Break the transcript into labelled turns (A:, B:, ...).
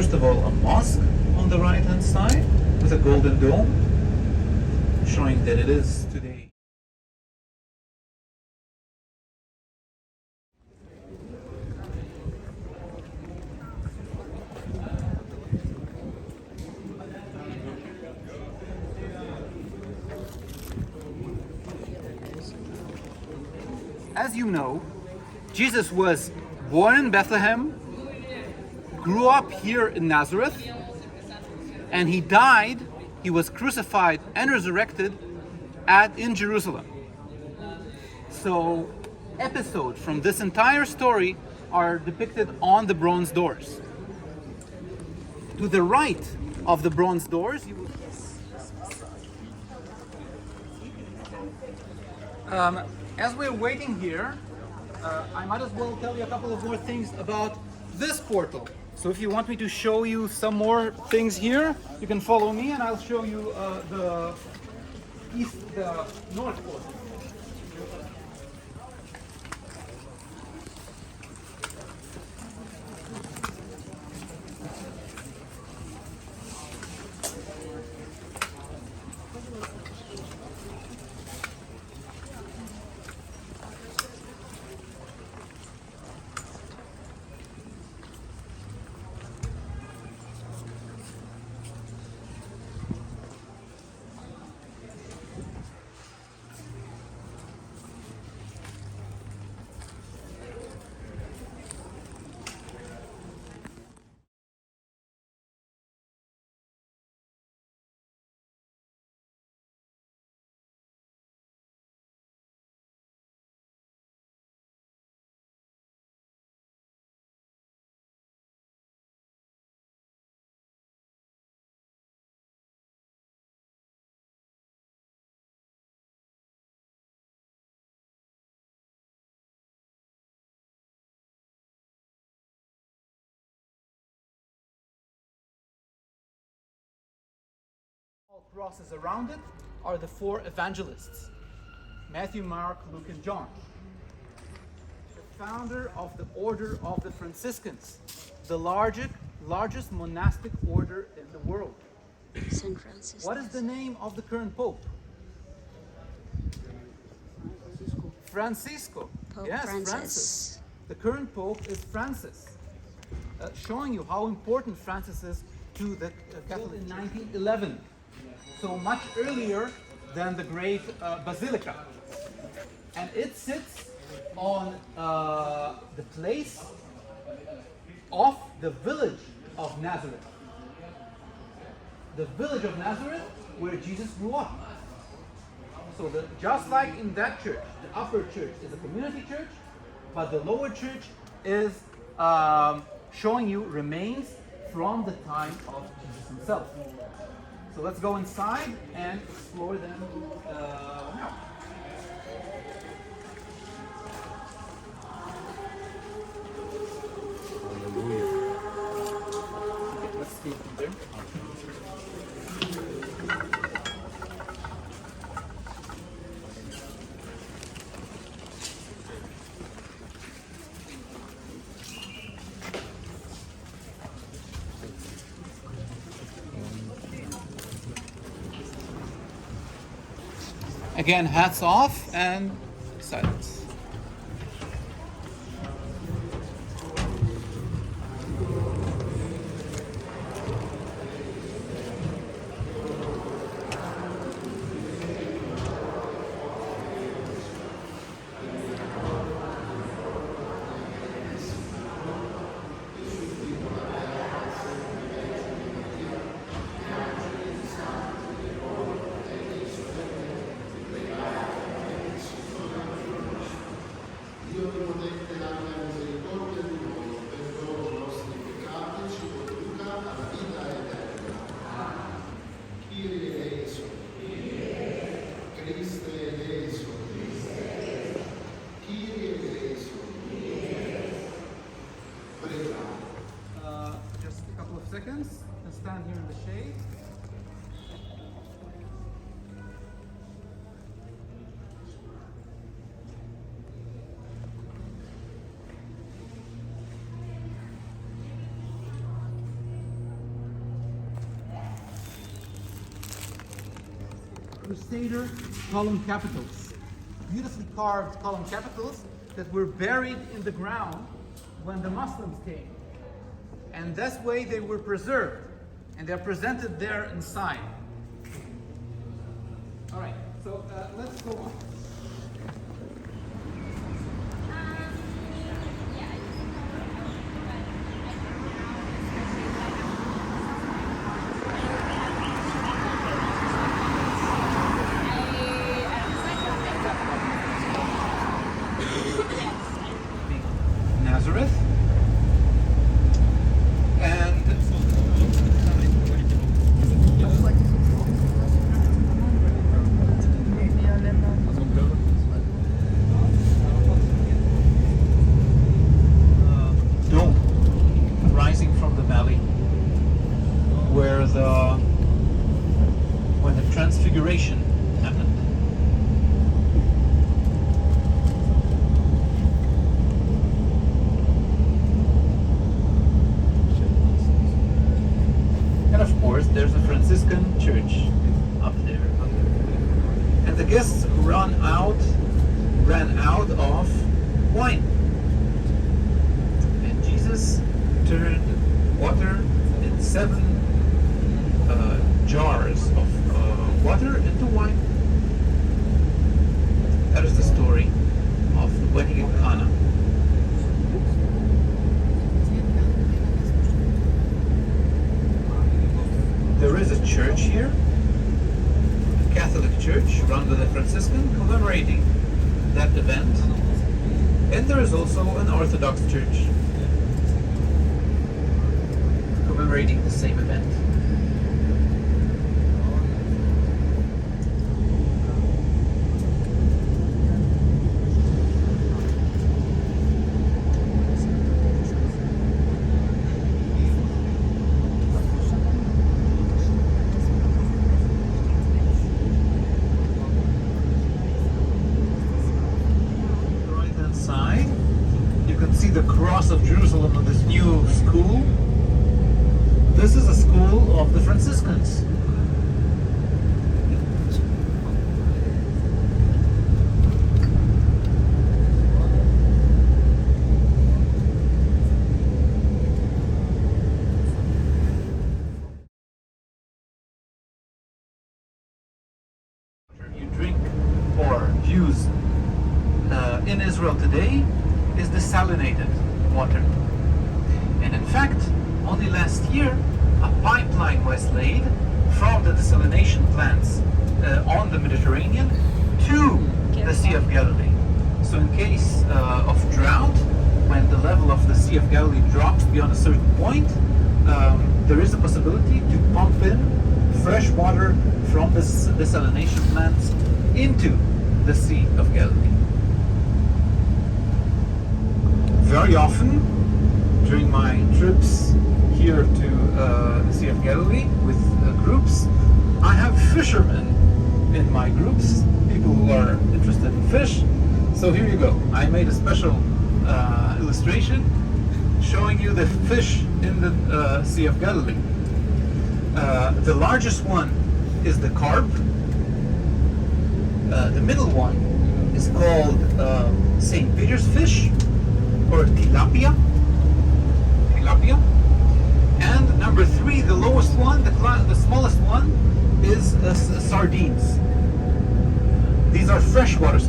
A: first of all, a mosque on the right-hand side with a golden dome, showing that it is today. As you know, Jesus was born in Bethlehem, grew up here in Nazareth, and he died, he was crucified and resurrected in Jerusalem. So episodes from this entire story are depicted on the bronze doors. To the right of the bronze doors, you will as we're waiting here, I might as well tell you a couple of more things about this portal. So if you want me to show you some more things here, you can follow me and I'll show you the north portal. Crosses around it are the four evangelists: Matthew, Mark, Luke, and John. The founder of the Order of the Franciscans, the largest monastic order in the world.
B: St. Francis.
A: What is the name of the current pope? Francisco.
B: Pope
A: Yes, Francis. The current pope is Francis, showing you how important Francis is to the Catholic. In 1911. So much earlier than the great basilica, and it sits on the place of the village of Nazareth, where Jesus grew up. So just like in that church, the upper church is a community church, but the lower church is showing you remains from the time of Jesus himself. So let's go inside and explore them now. Okay, let's see there. Again, hats off and silence. Just a couple of seconds and stand here in the shade. Crusader column capitals. Beautifully carved column capitals that were buried in the ground when the Muslims came. And this way they were preserved, and they're presented there inside. All right, so let's go on. Nazareth. And dome rising from the valley where when the transfiguration happened. And of course, there's a Franciscan church up there. And the guests ran out of wine. And Jesus turned water in 7 jars of water into wine. That is the story of the wedding in Cana. There is a church here, a Catholic church run by the Franciscan, commemorating that event. And there is also an Orthodox church commemorating the same event. See the cross of Jerusalem of this new school. This is a school of the Franciscans. You drink or use in Israel today is desalinated water. And in fact, only last year, a pipeline was laid from the desalination plants on the Mediterranean to the Sea of Galilee. So in case of drought, when the level of the Sea of Galilee drops beyond a certain point, there is a possibility to pump in fresh water from the desalination plants into the Sea of Galilee. Very often, during my trips here to the Sea of Galilee with groups, I have fishermen in my groups, people who are interested in fish. So here you go. I made a special illustration showing you the fish in the Sea of Galilee. The largest one is the carp. The middle one is called St. Peter's fish, or tilapia. And number 3, the lowest one, the smallest one, is sardines. These are freshwater sardines.